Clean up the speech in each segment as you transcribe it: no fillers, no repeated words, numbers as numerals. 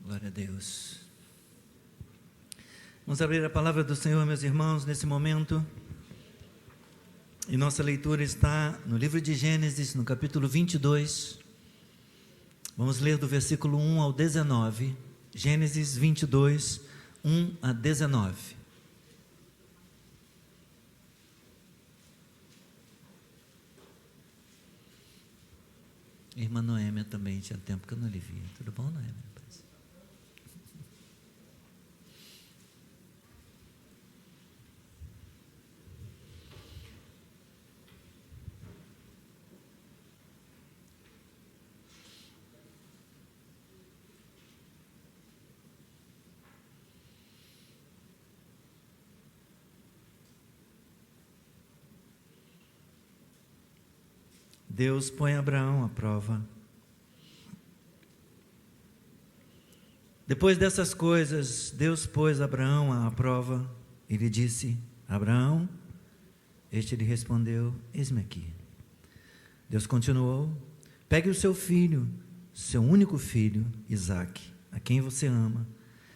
Glória a Deus. Vamos abrir a palavra do Senhor, meus irmãos, nesse momento. E nossa leitura está no livro de Gênesis, no capítulo 22. Vamos ler do versículo 1 ao 19. Gênesis 22, 1 a 19. Irmã Noêmia também, tinha tempo que eu não lhe via. Tudo bom, Noêmia? Deus põe Abraão à prova. Depois dessas coisas, Deus pôs Abraão à prova e lhe disse: Abraão, este lhe respondeu: eis-me aqui. Deus continuou: pegue o seu filho, seu único filho, Isaque, a quem você ama,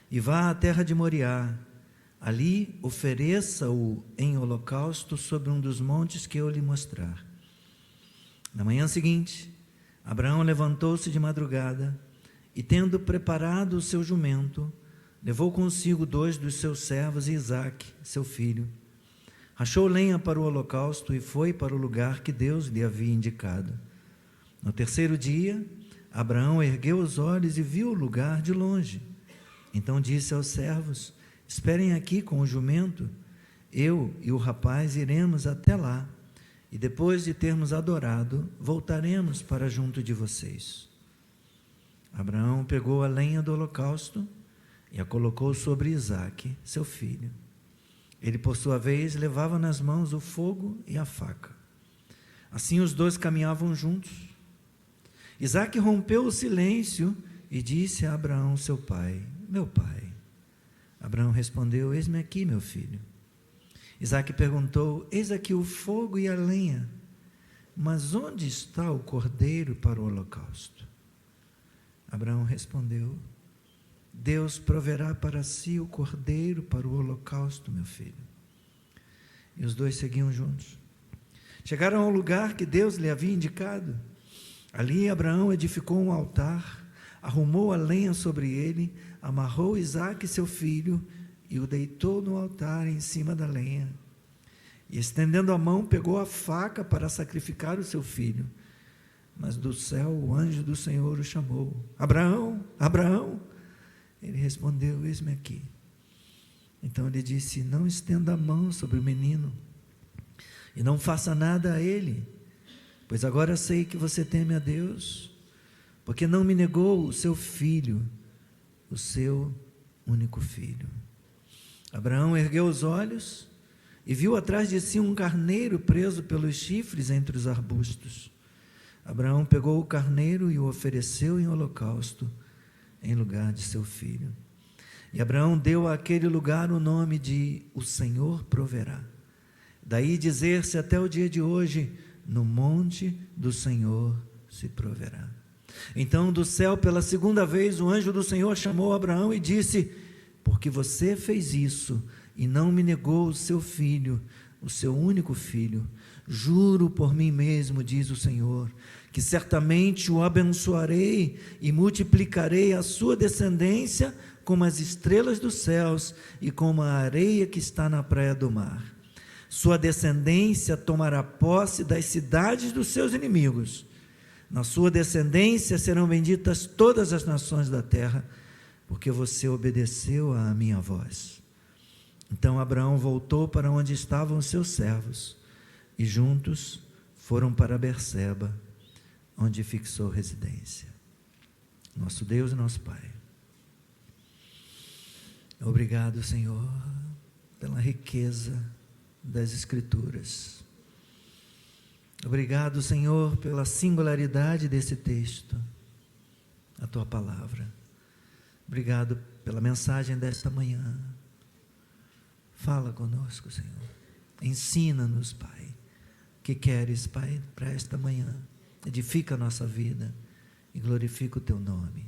e vá à terra de Moriá. Ali ofereça-o em holocausto sobre um dos montes que eu lhe mostrar. Na manhã seguinte, Abraão levantou-se de madrugada e, tendo preparado o seu jumento, levou consigo 2 dos seus servos e Isaque, seu filho. Rachou lenha para o holocausto e foi para o lugar que Deus lhe havia indicado. No terceiro dia, Abraão ergueu os olhos e viu o lugar de longe. Então disse aos servos: esperem aqui com o jumento, eu e o rapaz iremos até lá. E depois de termos adorado, voltaremos para junto de vocês. Abraão pegou a lenha do holocausto e a colocou sobre Isaque, seu filho. Ele, por sua vez, levava nas mãos o fogo e a faca. Assim os dois caminhavam juntos. Isaque rompeu o silêncio e disse a Abraão, seu pai: meu pai. Abraão respondeu: eis-me aqui, meu filho. Isaque perguntou: eis aqui o fogo e a lenha, mas onde está o cordeiro para o holocausto? Abraão respondeu: Deus proverá para si o cordeiro para o holocausto, meu filho. E os dois seguiam juntos. Chegaram ao lugar que Deus lhe havia indicado. Ali Abraão edificou um altar, arrumou a lenha sobre ele, amarrou Isaque, seu filho, e o deitou no altar em cima da lenha. E estendendo a mão, pegou a faca para sacrificar o seu filho. Mas do céu o anjo do Senhor o chamou: Abraão, Abraão. Ele respondeu: eis-me aqui. Então ele disse: não estenda a mão sobre o menino e não faça nada a ele, pois agora sei que você teme a Deus, porque não me negou o seu filho, o seu único filho. Abraão ergueu os olhos e viu atrás de si um carneiro preso pelos chifres entre os arbustos. Abraão pegou o carneiro e o ofereceu em holocausto, em lugar de seu filho. E Abraão deu àquele lugar o nome de O Senhor Proverá. Daí dizer-se até o dia de hoje: no monte do Senhor se proverá. Então do céu pela segunda vez o anjo do Senhor chamou Abraão e disse: porque você fez isso e não me negou o seu filho, o seu único filho, juro por mim mesmo, diz o Senhor, que certamente o abençoarei e multiplicarei a sua descendência como as estrelas dos céus e como a areia que está na praia do mar. Sua descendência tomará posse das cidades dos seus inimigos. Na sua descendência serão benditas todas as nações da terra, porque você obedeceu à minha voz. Então Abraão voltou para onde estavam os seus servos, e juntos foram para Berseba, onde fixou residência. Nosso Deus e nosso Pai, obrigado, Senhor, pela riqueza das Escrituras. Obrigado, Senhor, pela singularidade desse texto, a Tua palavra. Obrigado pela mensagem desta manhã. Fala conosco, Senhor. Ensina-nos, Pai, o que queres, Pai, para esta manhã. Edifica a nossa vida e glorifica o Teu nome.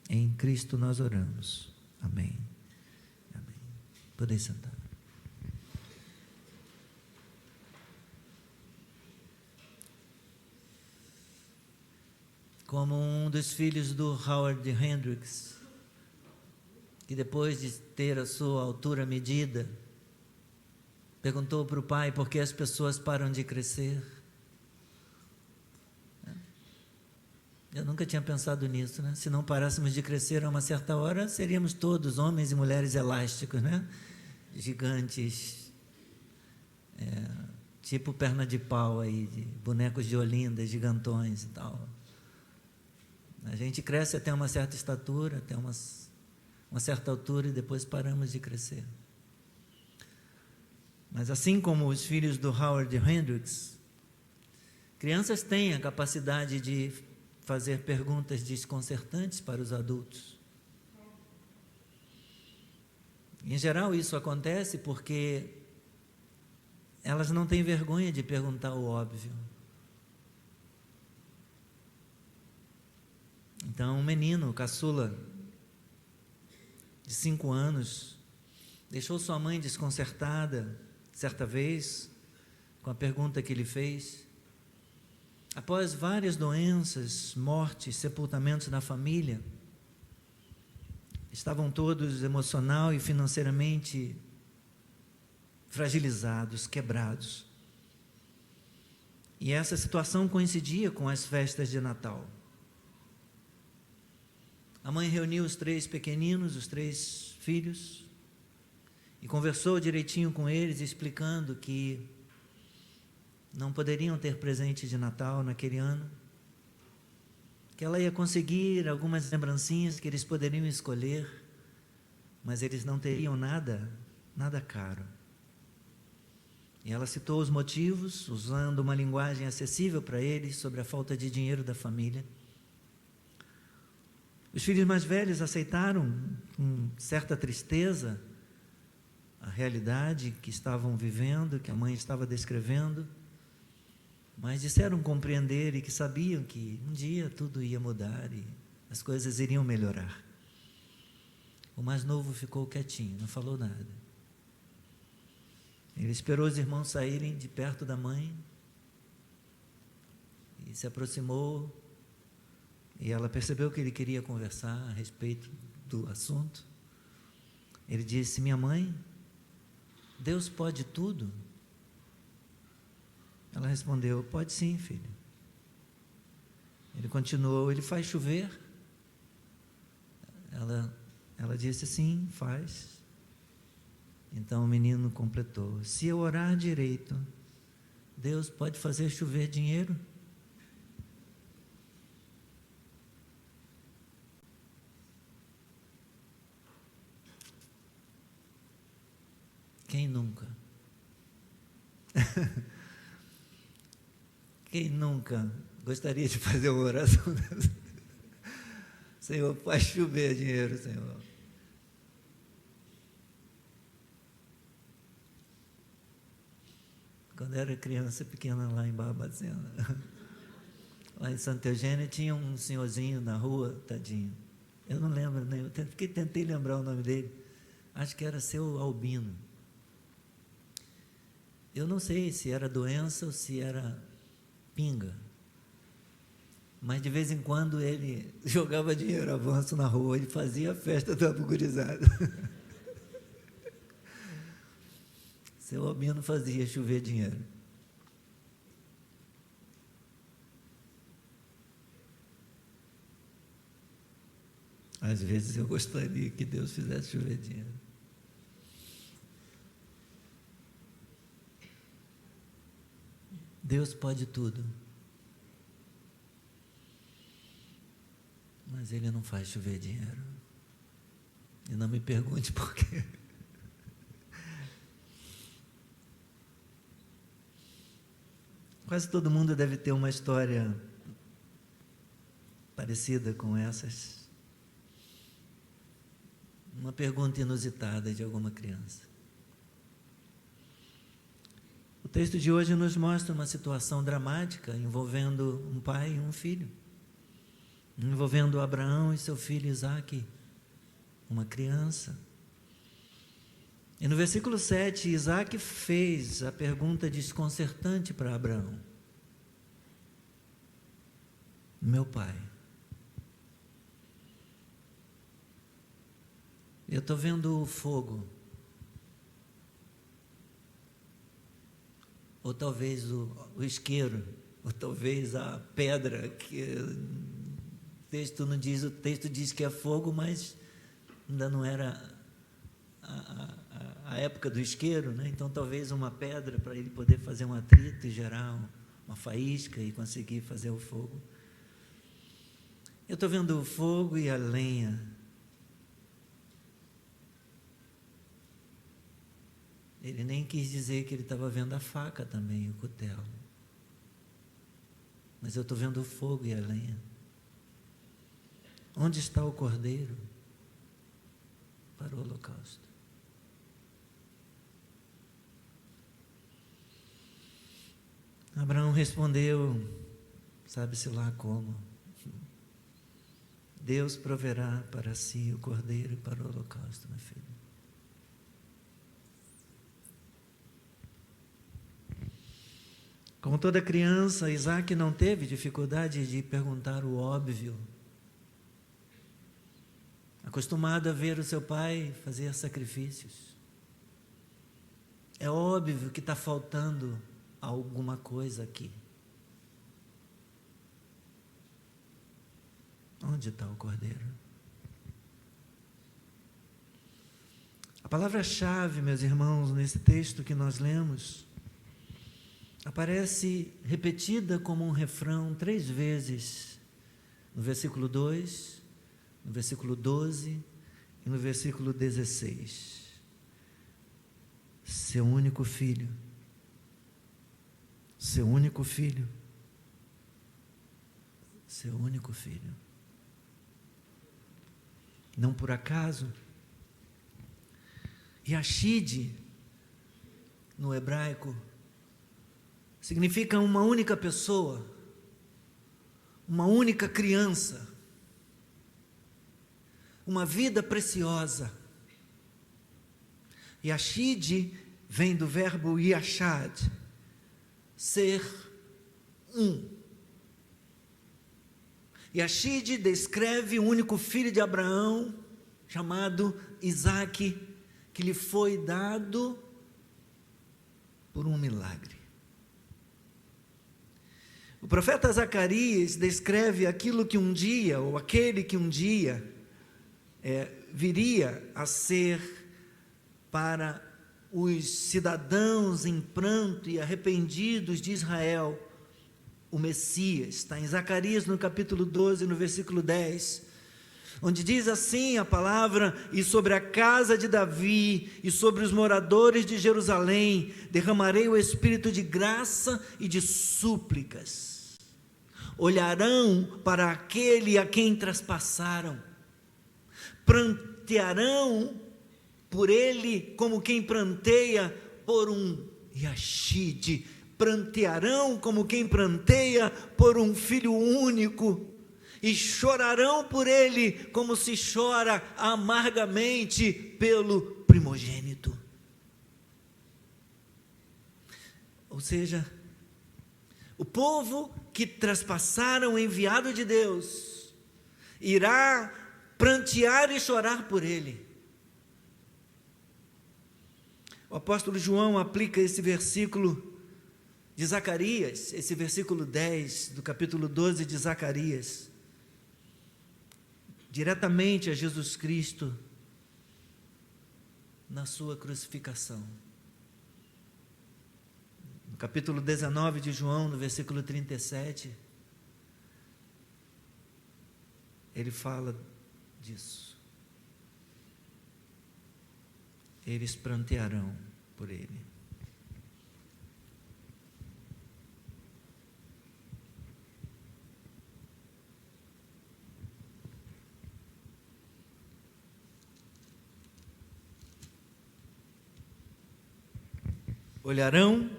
Em Cristo nós oramos. Amém. Amém. Podem sentar. Como um dos filhos do Howard Hendricks, que depois de ter a sua altura medida, perguntou para o pai por que as pessoas param de crescer. Eu nunca tinha pensado nisso, né? Se não parássemos de crescer a uma certa hora, seríamos todos homens e mulheres elásticos, né? Gigantes, tipo perna de pau aí, de bonecos de Olinda, gigantões e tal. A gente cresce até uma certa estatura, até uma certa altura, e depois paramos de crescer. Mas assim como os filhos do Howard Hendricks, crianças têm a capacidade de fazer perguntas desconcertantes para os adultos. Em geral, isso acontece porque elas não têm vergonha de perguntar o óbvio. Então, um menino, o caçula, de 5 anos, deixou sua mãe desconcertada, certa vez, com a pergunta que ele fez. Após várias doenças, mortes, sepultamentos na família, estavam todos emocional e financeiramente fragilizados, quebrados. E essa situação coincidia com as festas de Natal. A mãe reuniu os 3 pequeninos, os 3 filhos, e conversou direitinho com eles, explicando que não poderiam ter presente de Natal naquele ano, que ela ia conseguir algumas lembrancinhas que eles poderiam escolher, mas eles não teriam nada caro. E ela citou os motivos, usando uma linguagem acessível para eles, sobre a falta de dinheiro da família. Os filhos mais velhos aceitaram com certa tristeza a realidade que estavam vivendo, que a mãe estava descrevendo, mas disseram compreender e que sabiam que um dia tudo ia mudar e as coisas iriam melhorar. O mais novo ficou quietinho, não falou nada. Ele esperou os irmãos saírem de perto da mãe e se aproximou. E ela percebeu que ele queria conversar a respeito do assunto. Ele disse: minha mãe, Deus pode tudo? Ela respondeu: pode sim, filho. Ele continuou: ele faz chover? Ela disse: sim, faz. Então o menino completou: se eu orar direito, Deus pode fazer chover dinheiro? Quem nunca? Quem nunca gostaria de fazer uma oração dessa? Senhor, faz chover dinheiro, Senhor. Quando era criança pequena lá em Barbacena, lá em Santa Eugênia, tinha um senhorzinho na rua, tadinho. Eu não lembro, nem, tentei lembrar o nome dele. Acho que era seu Albino. Eu não sei se era doença ou se era pinga, mas de vez em quando ele jogava dinheiro avanço na rua e fazia a festa da gurizada. Seu Albino fazia chover dinheiro. Às vezes eu gostaria que Deus fizesse chover dinheiro. Deus pode tudo, mas Ele não faz chover dinheiro. E não me pergunte por quê. Quase todo mundo deve ter uma história parecida com essas. Uma pergunta inusitada de alguma criança. O texto de hoje nos mostra uma situação dramática envolvendo um pai e um filho. envolvendo Abraão e seu filho Isaque, uma criança. E no versículo 7, Isaque fez a pergunta desconcertante para Abraão: meu pai, eu estou vendo o fogo, ou talvez o isqueiro, ou talvez a pedra, que o texto não diz, o texto diz que é fogo, mas ainda não era a época do isqueiro, né? Então talvez uma pedra para ele poder fazer um atrito e gerar uma faísca e conseguir fazer o fogo. Eu estou vendo o fogo e a lenha. Ele nem quis dizer que ele estava vendo a faca também, o cutelo. Mas eu estou vendo o fogo e a lenha. Onde está o cordeiro para o holocausto? Abraão respondeu, sabe-se lá como: Deus proverá para si o cordeiro para o holocausto, meu filho. Como toda criança, Isaque não teve dificuldade de perguntar o óbvio. Acostumado a ver o seu pai fazer sacrifícios. É óbvio que está faltando alguma coisa aqui. Onde está o cordeiro? A palavra-chave, meus irmãos, nesse texto que nós lemos, aparece repetida como um refrão 3 vezes, no versículo 2, no versículo 12 e no versículo 16. Seu único filho, seu único filho, seu único filho. Não por acaso, Yashid, no hebraico, significa uma única pessoa, uma única criança, uma vida preciosa. Yashid vem do verbo yashad, ser um. Yashid descreve o único filho de Abraão, chamado Isaque, que lhe foi dado por um milagre. O profeta Zacarias descreve aquilo que um dia, ou aquele que um dia, viria a ser para os cidadãos em pranto e arrependidos de Israel, o Messias. Está em Zacarias no capítulo 12, no versículo 10, onde diz assim a palavra: e sobre a casa de Davi e sobre os moradores de Jerusalém derramarei o espírito de graça e de súplicas. Olharão para aquele a quem traspassaram, prantearão por ele como quem pranteia por um Yashid, prantearão como quem pranteia por um filho único, e chorarão por ele como se chora amargamente pelo primogênito. Ou seja, o povo que traspassaram o enviado de Deus irá prantear e chorar por ele. O apóstolo João aplica esse versículo de Zacarias, esse versículo 10 do capítulo 12 de Zacarias, diretamente a Jesus Cristo na sua crucificação. No capítulo 19 de João, no versículo 37, ele fala disso. Eles prantearão por ele. Olharão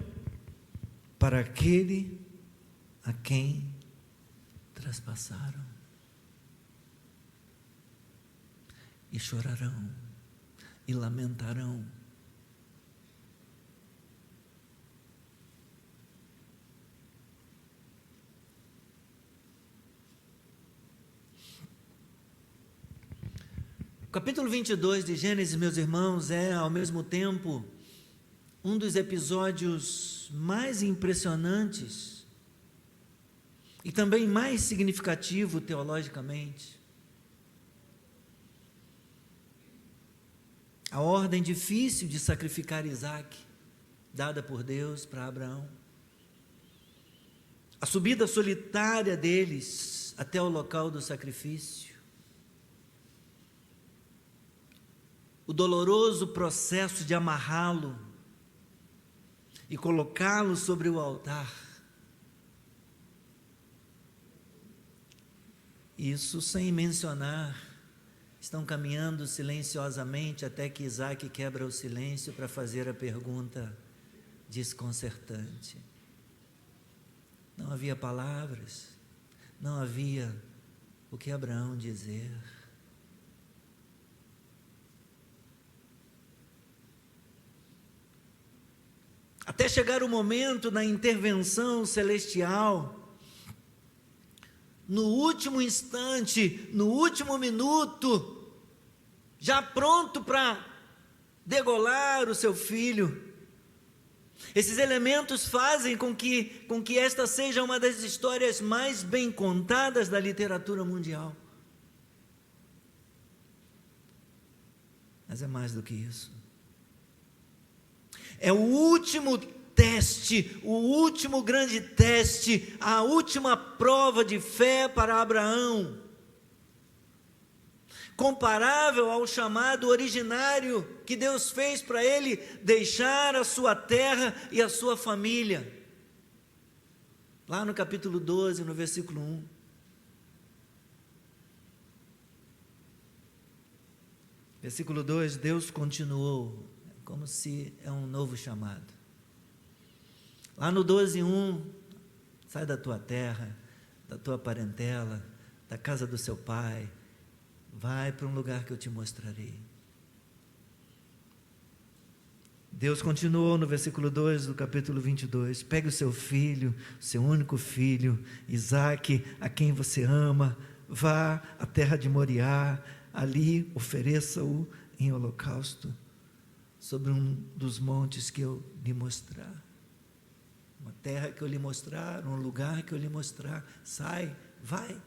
para aquele a quem traspassaram. e chorarão, e lamentarão. O capítulo 22 de Gênesis, meus irmãos, é ao mesmo tempo um dos episódios mais impressionantes e também mais significativo teologicamente. A ordem difícil de sacrificar Isaac, dada por Deus para Abraão. A subida solitária deles até o local do sacrifício. O doloroso processo de amarrá-lo e colocá-lo sobre o altar. Isso sem mencionar, estão caminhando silenciosamente até que Isaac quebra o silêncio para fazer a pergunta desconcertante. Não havia palavras, não havia o que Abraão dizer. Até chegar o momento da intervenção celestial, no último instante, no último minuto, já pronto para degolar o seu filho. Esses elementos fazem com que esta seja uma das histórias mais bem contadas da literatura mundial. Mas é mais do que isso. É o último teste, o último grande teste, a última prova de fé para Abraão, comparável ao chamado originário que Deus fez para ele deixar a sua terra e a sua família. Lá no capítulo 12, no versículo 1. Versículo 2, Deus continuou, como se é um novo chamado. Lá no 12:1, sai da tua terra, da tua parentela, da casa do seu pai, vai para um lugar que eu te mostrarei. Deus continuou no versículo 2 do capítulo 22, pegue o seu filho, seu único filho, Isaque, a quem você ama, vá à terra de Moriá, ali ofereça-o em holocausto, sobre um dos montes que eu lhe mostrar. Uma terra que eu lhe mostrar, um lugar que eu lhe mostrar. Sai, vai.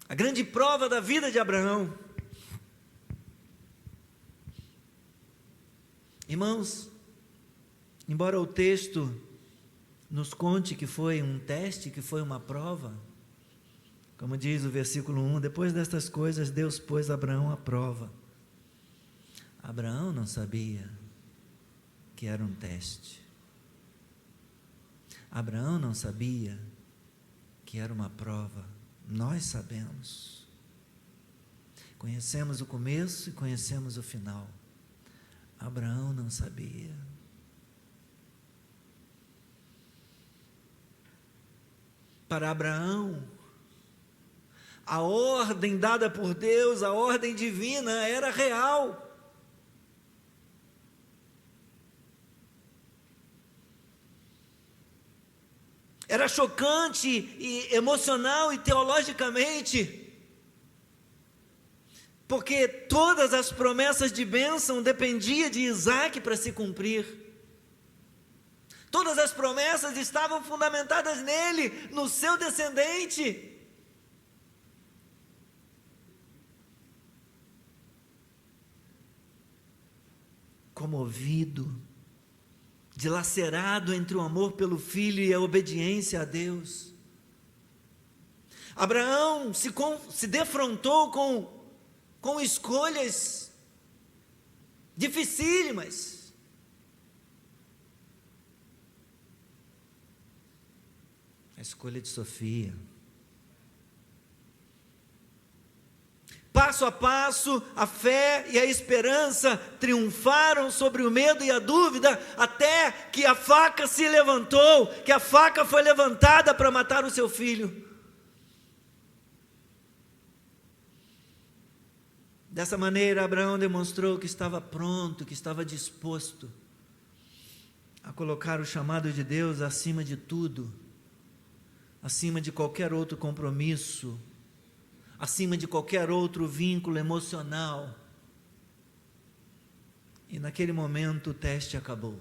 A grande prova da vida de Abraão. Irmãos, embora o texto nos conte que foi um teste, que foi uma prova, como diz o versículo 1, depois destas coisas Deus pôs Abraão à prova. Abraão não sabia que era um teste. Abraão não sabia que era uma prova. Nós sabemos. Conhecemos o começo e conhecemos o final. Abraão não sabia. Para Abraão, a ordem dada por Deus, a ordem divina, era real. Era chocante e emocional e teologicamente, porque todas as promessas de bênção dependiam de Isaac para se cumprir. Todas as promessas estavam fundamentadas nele, no seu descendente. Comovido, dilacerado entre o amor pelo filho e a obediência a Deus, Abraão se defrontou com escolhas dificílimas. A escolha de Sofia. Passo a passo, a fé e a esperança triunfaram sobre o medo e a dúvida, até que a faca se levantou, que a faca foi levantada para matar o seu filho. Dessa maneira, Abraão demonstrou que estava pronto, que estava disposto a colocar o chamado de Deus acima de tudo, acima de qualquer outro compromisso, acima de qualquer outro vínculo emocional. E naquele momento o teste acabou.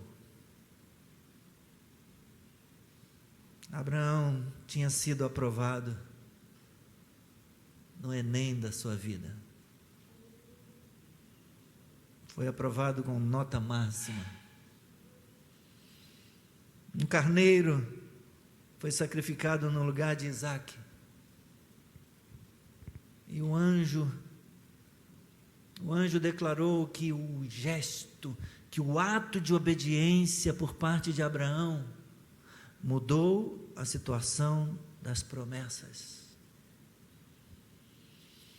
Abraão tinha sido aprovado no Enem da sua vida. Foi aprovado com nota máxima. Um carneiro foi sacrificado no lugar de Isaque. E o anjo declarou que o gesto, que o ato de obediência por parte de Abraão mudou a situação das promessas.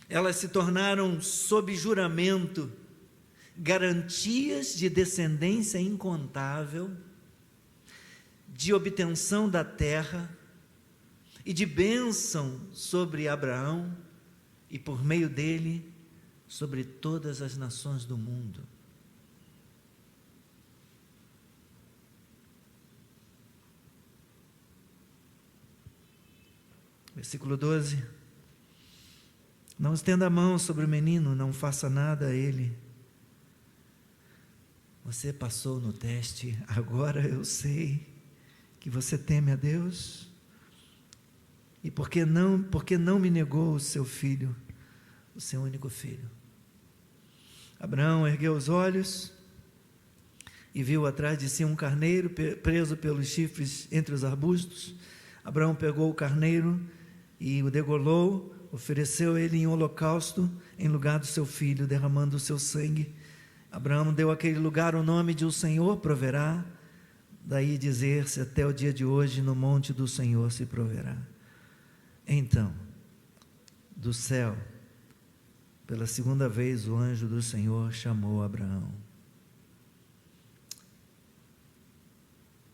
Elas se tornaram, sob juramento, garantias de descendência incontável, de obtenção da terra e de bênção sobre Abraão e, por meio dele, sobre todas as nações do mundo. Versículo 12: não estenda a mão sobre o menino, não faça nada a ele. Você passou no teste, agora eu sei que você teme a Deus. E porque não me negou o seu filho, o seu único filho. Abraão ergueu os olhos e viu atrás de si um carneiro preso pelos chifres entre os arbustos. Abraão pegou o carneiro e o degolou, ofereceu ele em holocausto em lugar do seu filho, derramando o seu sangue. Abraão deu àquele lugar o nome de o Senhor proverá, daí dizer-se até o dia de hoje, no monte do Senhor se proverá. Então, do céu, pela segunda vez o anjo do Senhor chamou Abraão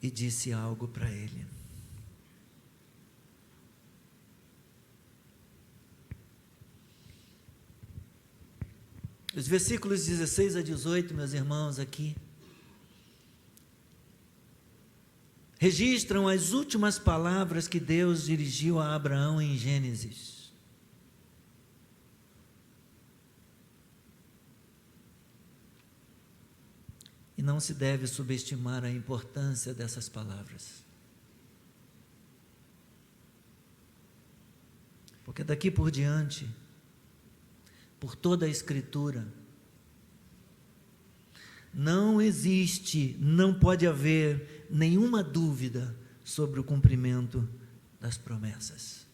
e disse algo para ele. Os versículos 16 a 18, meus irmãos, aqui, registram as últimas palavras que Deus dirigiu a Abraão em Gênesis. E não se deve subestimar a importância dessas palavras. Porque daqui por diante, por toda a Escritura, não existe, não pode haver nenhuma dúvida sobre o cumprimento das promessas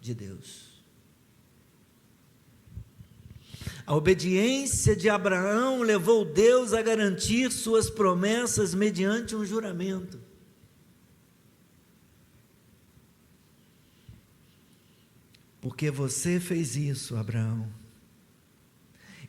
de Deus. A obediência de Abraão levou Deus a garantir suas promessas mediante um juramento. Porque você fez isso, Abraão,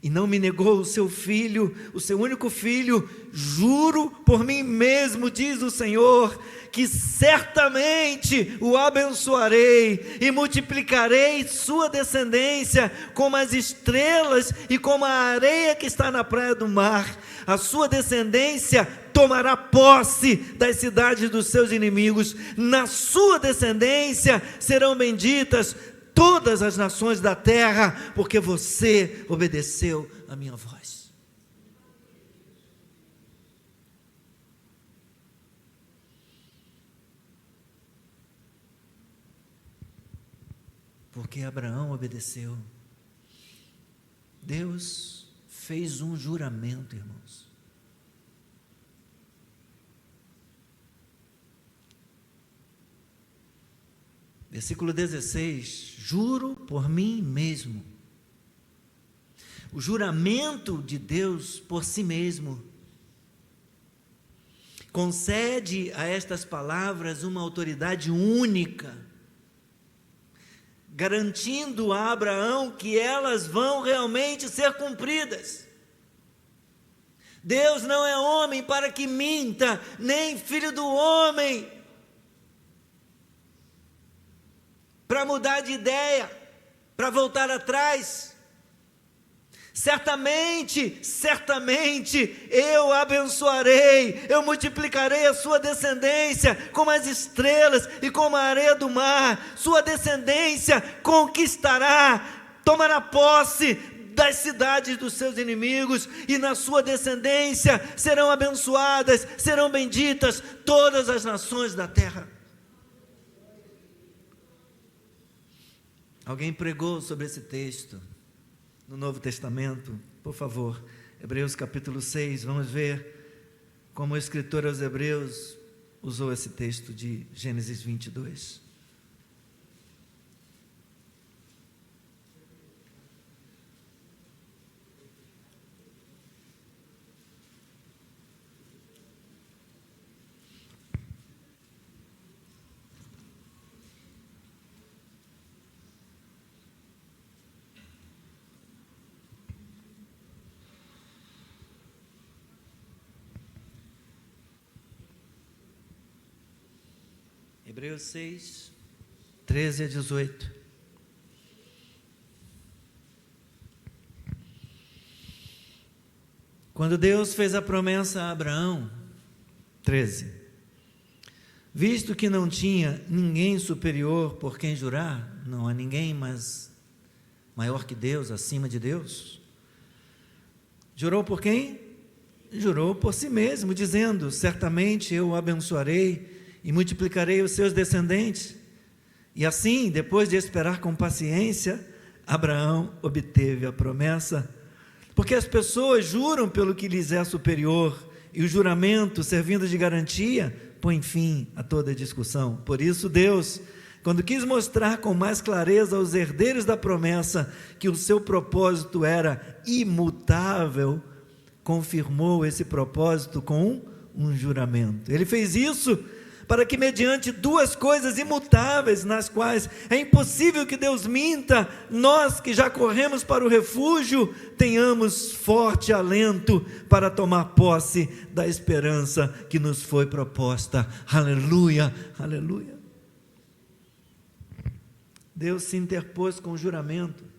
e não me negou o seu filho, o seu único filho, juro por mim mesmo, diz o Senhor, que certamente o abençoarei e multiplicarei sua descendência como as estrelas e como a areia que está na praia do mar. A sua descendência tomará posse das cidades dos seus inimigos. Na sua descendência serão benditas todas as nações da terra, porque você obedeceu a minha voz. Porque Abraão obedeceu, Deus fez um juramento, irmãos. Versículo 16, juro por mim mesmo. O juramento de Deus por si mesmo concede a estas palavras uma autoridade única, garantindo a Abraão que elas vão realmente ser cumpridas. Deus não é homem para que minta, nem filho do homem para mudar de ideia, para voltar atrás. Certamente, certamente, eu abençoarei, eu multiplicarei a sua descendência como as estrelas e como a areia do mar. Sua descendência conquistará, tomará posse das cidades dos seus inimigos, e na sua descendência serão abençoadas, serão benditas todas as nações da terra. Alguém pregou sobre esse texto no Novo Testamento? Por favor, Hebreus capítulo 6, vamos ver como o escritor aos Hebreus usou esse texto de Gênesis 22. Hebreus 6, 13 a 18. Quando Deus fez a promessa a Abraão, 13, visto que não tinha ninguém superior por quem jurar, não há ninguém mais maior que Deus, acima de Deus, jurou por quem? Jurou por si mesmo, dizendo: certamente eu o abençoarei e multiplicarei os seus descendentes. E assim, depois de esperar com paciência, Abraão obteve a promessa. Porque as pessoas juram pelo que lhes é superior, e o juramento, servindo de garantia, põe fim a toda discussão. Por isso Deus, quando quis mostrar com mais clareza aos herdeiros da promessa que o seu propósito era imutável, confirmou esse propósito com um juramento. Ele fez isso para que, mediante duas coisas imutáveis, nas quais é impossível que Deus minta, nós que já corremos para o refúgio, tenhamos forte alento para tomar posse da esperança que nos foi proposta. Aleluia, aleluia. Deus se interpôs com o juramento.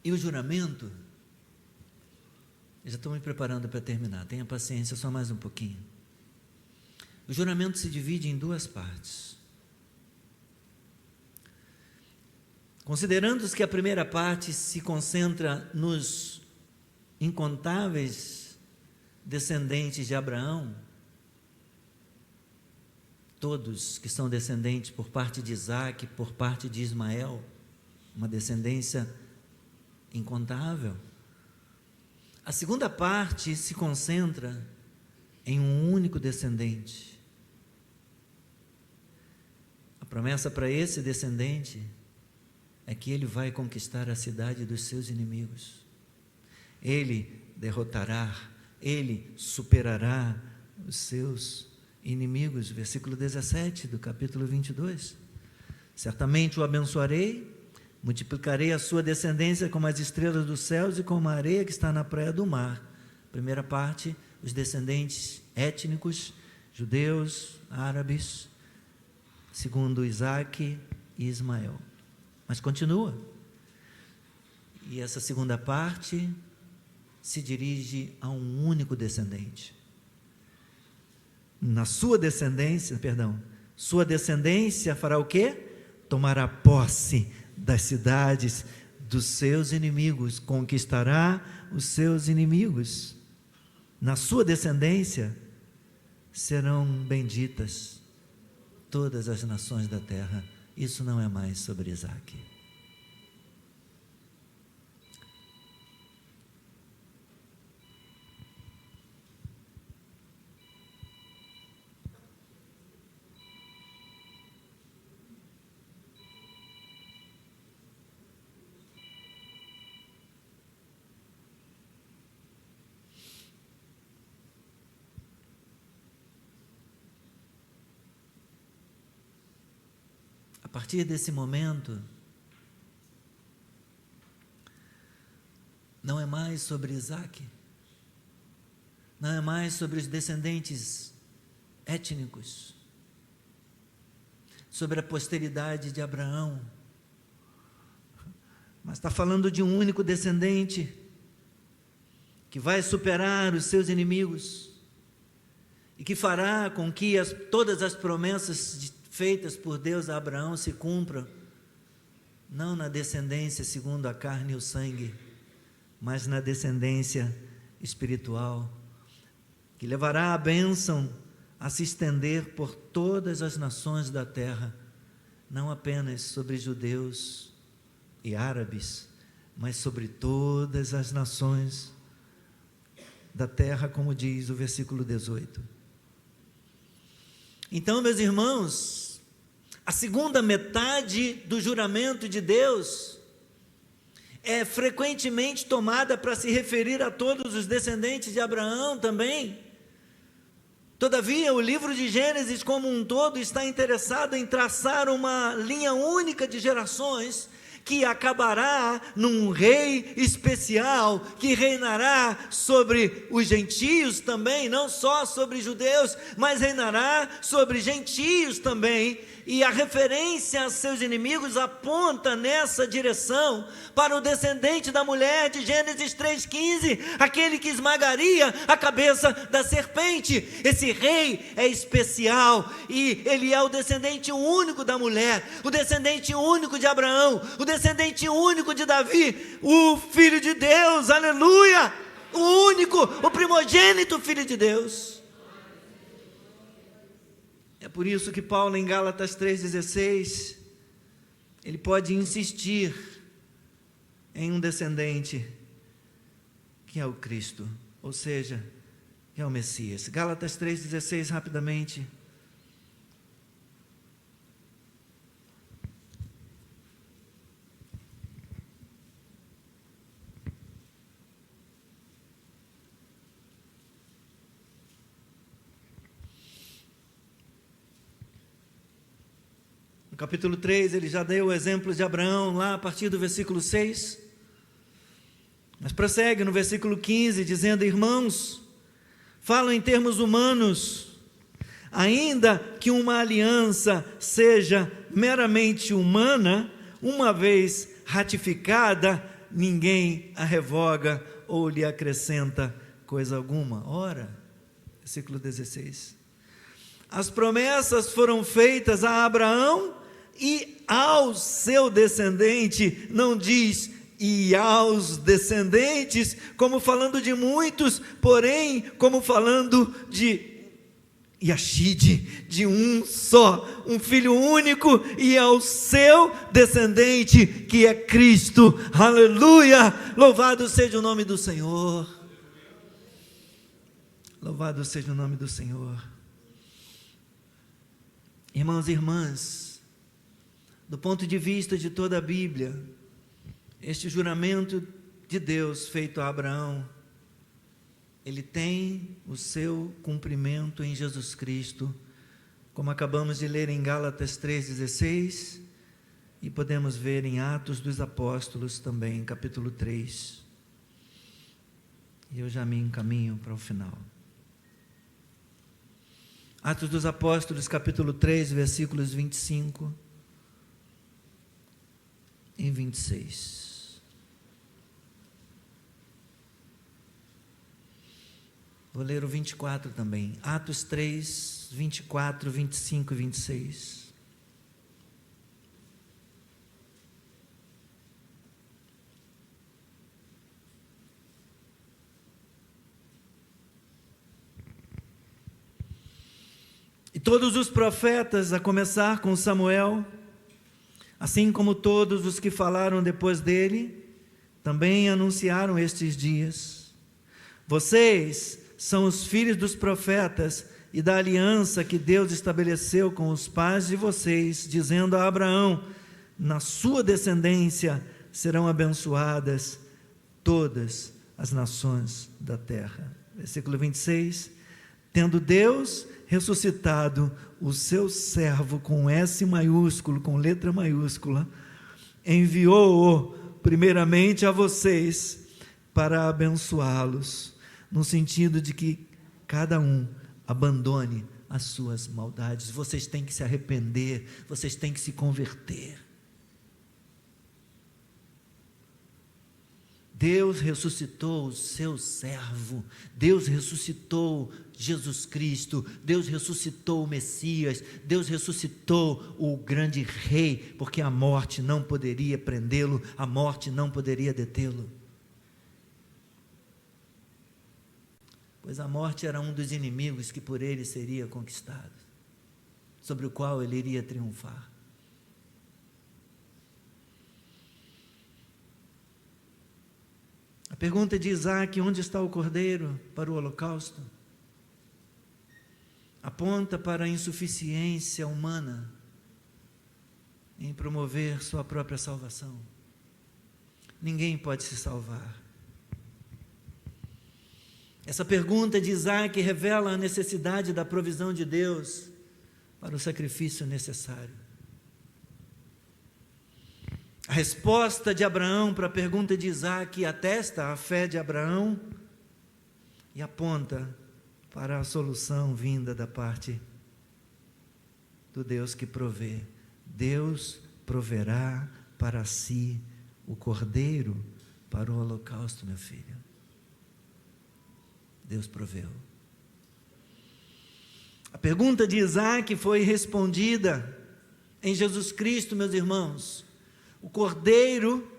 E o juramento, eu já estou me preparando para terminar, tenha paciência, só mais um pouquinho. O juramento se divide em duas partes. Considerando que a primeira parte se concentra nos incontáveis descendentes de Abraão, todos que são descendentes por parte de Isaac, por parte de Ismael, uma descendência incontável. A segunda parte se concentra em um único descendente. A promessa para esse descendente é que ele vai conquistar a cidade dos seus inimigos. Ele derrotará, ele superará os seus inimigos. Versículo 17 do capítulo 22. Certamente o abençoarei, multiplicarei a sua descendência como as estrelas dos céus e como a areia que está na praia do mar. Primeira parte, os descendentes étnicos, judeus, árabes. Segundo, Isaac e Ismael. Mas continua. E essa segunda parte se dirige a um único descendente. Na sua descendência, sua descendência fará o quê? Tomará posse das cidades dos seus inimigos, conquistará os seus inimigos. Na sua descendência serão benditas todas as nações da terra. Isso não é mais sobre Isaac. A partir desse momento, não é mais sobre Isaac, não é mais sobre os descendentes étnicos, sobre a posteridade de Abraão, mas está falando de um único descendente, que vai superar os seus inimigos, e que fará com que todas as promessas feitas por Deus a Abraão se cumpram, não na descendência segundo a carne e o sangue, mas na descendência espiritual, que levará a bênção a se estender por todas as nações da terra, não apenas sobre judeus e árabes, mas sobre todas as nações da terra, como diz o versículo 18. Então, meus irmãos, a segunda metade do juramento de Deus é frequentemente tomada para se referir a todos os descendentes de Abraão também. Todavia, o livro de Gênesis como um todo está interessado em traçar uma linha única de gerações que acabará num rei especial, que reinará sobre os gentios também, não só sobre judeus, mas reinará sobre gentios também, e a referência a seus inimigos aponta nessa direção, para o descendente da mulher de Gênesis 3,15, aquele que esmagaria a cabeça da serpente. Esse rei é especial, e ele é o descendente único da mulher, o descendente único de Abraão, o descendente único de Davi, o Filho de Deus, aleluia, o único, o primogênito Filho de Deus. É por isso que Paulo, em Gálatas 3,16, ele pode insistir em um descendente, que é o Cristo, ou seja, que é o Messias. Gálatas 3,16, rapidamente. No capítulo 3, ele já deu o exemplo de Abraão, lá a partir do versículo 6, mas prossegue no versículo 15, dizendo: irmãos, falam em termos humanos, ainda que uma aliança seja meramente humana, uma vez ratificada, ninguém a revoga ou lhe acrescenta coisa alguma. Ora, versículo 16, as promessas foram feitas a Abraão e ao seu descendente, não diz e aos descendentes, como falando de muitos, porém, como falando de Yashid, de um só, um filho único, e ao seu descendente, que é Cristo, aleluia, louvado seja o nome do Senhor, louvado seja o nome do Senhor. Irmãos e irmãs, do ponto de vista de toda a Bíblia, este juramento de Deus feito a Abraão, ele tem o seu cumprimento em Jesus Cristo, como acabamos de ler em Gálatas 3,16, e podemos ver em Atos dos Apóstolos também, capítulo 3. E eu já me encaminho para o final. Atos dos Apóstolos, capítulo 3, versículos 25 e 26. Vou ler o 24 também. Atos 3, 24, 25 e 26. E todos os profetas, a começar com Samuel, assim como todos os que falaram depois dele, também anunciaram estes dias. Vocês são os filhos dos profetas e da aliança que Deus estabeleceu com os pais de vocês, dizendo a Abraão: na sua descendência serão abençoadas todas as nações da terra. Versículo 26, tendo Deus ressuscitado o seu servo com S maiúsculo, com letra maiúscula, enviou-o primeiramente a vocês para abençoá-los, no sentido de que cada um abandone as suas maldades. Vocês têm que se arrepender, vocês têm que se converter. Deus ressuscitou o seu servo, Deus ressuscitou Jesus Cristo, Deus ressuscitou o Messias, Deus ressuscitou o grande rei, porque a morte não poderia prendê-lo, a morte não poderia detê-lo. Pois a morte era um dos inimigos que por ele seria conquistado, sobre o qual ele iria triunfar. A pergunta de Isaac, onde está o cordeiro para o holocausto, aponta para a insuficiência humana em promover sua própria salvação. Ninguém pode se salvar. Essa pergunta de Isaac revela a necessidade da provisão de Deus para o sacrifício necessário. A resposta de Abraão para a pergunta de Isaac atesta a fé de Abraão e aponta para a solução vinda da parte do Deus que provê. Deus proverá para si o cordeiro para o holocausto, meu filho. Deus proveu. A pergunta de Isaac foi respondida em Jesus Cristo, meus irmãos. O Cordeiro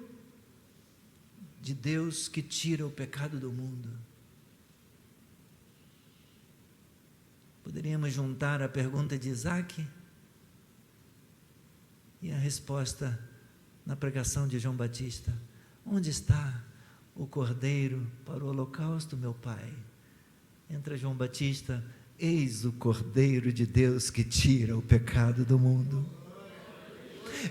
de Deus que tira o pecado do mundo. Poderíamos juntar a pergunta de Isaac e a resposta na pregação de João Batista. Onde está o Cordeiro para o holocausto, meu Pai? Entra João Batista, eis o Cordeiro de Deus que tira o pecado do mundo.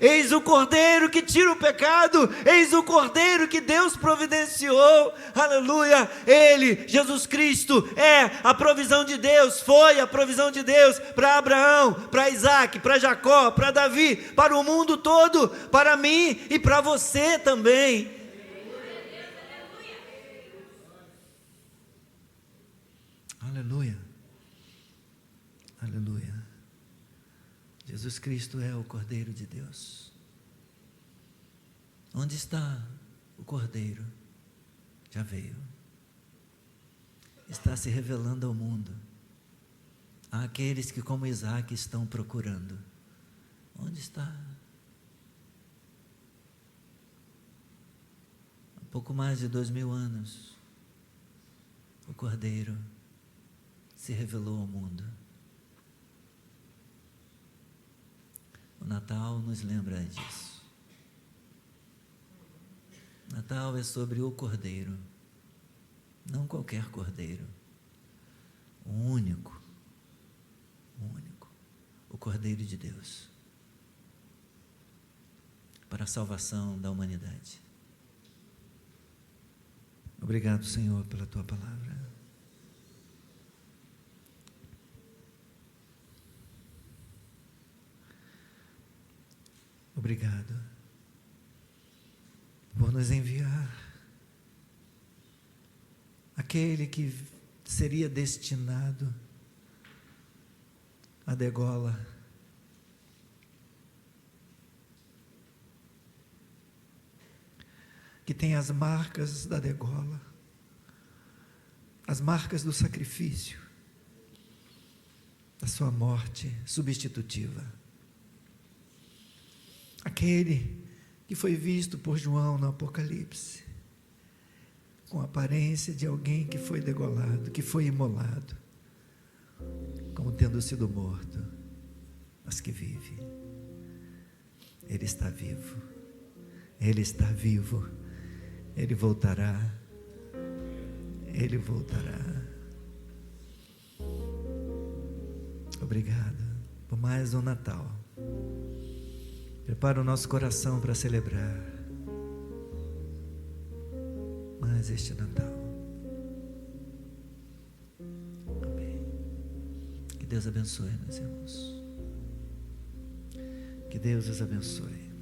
Eis o Cordeiro que tira o pecado, eis o Cordeiro que Deus providenciou, aleluia. Ele, Jesus Cristo, é a provisão de Deus, foi a provisão de Deus para Abraão, para Isaac, para Jacó, para Davi, para o mundo todo, para mim e para você também. Aleluia, aleluia. Jesus Cristo é o Cordeiro de Deus. Onde está o Cordeiro? Já veio. Está se revelando ao mundo. Há aqueles que, como Isaac, estão procurando. Onde está? Há pouco mais de 2000 anos, o Cordeiro se revelou ao mundo. O Natal nos lembra disso. Natal é sobre o Cordeiro, não qualquer Cordeiro, o único, o Cordeiro de Deus, para a salvação da humanidade. Obrigado, Senhor, pela Tua palavra. Obrigado por nos enviar aquele que seria destinado à degola, que tem as marcas da degola, as marcas do sacrifício, da sua morte substitutiva. Aquele que foi visto por João no Apocalipse, com a aparência de alguém que foi degolado, que foi imolado, como tendo sido morto, mas que vive. Ele está vivo, Ele está vivo, Ele voltará, Ele voltará. Obrigado por mais um Natal. Prepara o nosso coração para celebrar mais este Natal. Amém. Que Deus abençoe, meus irmãos. Que Deus os abençoe.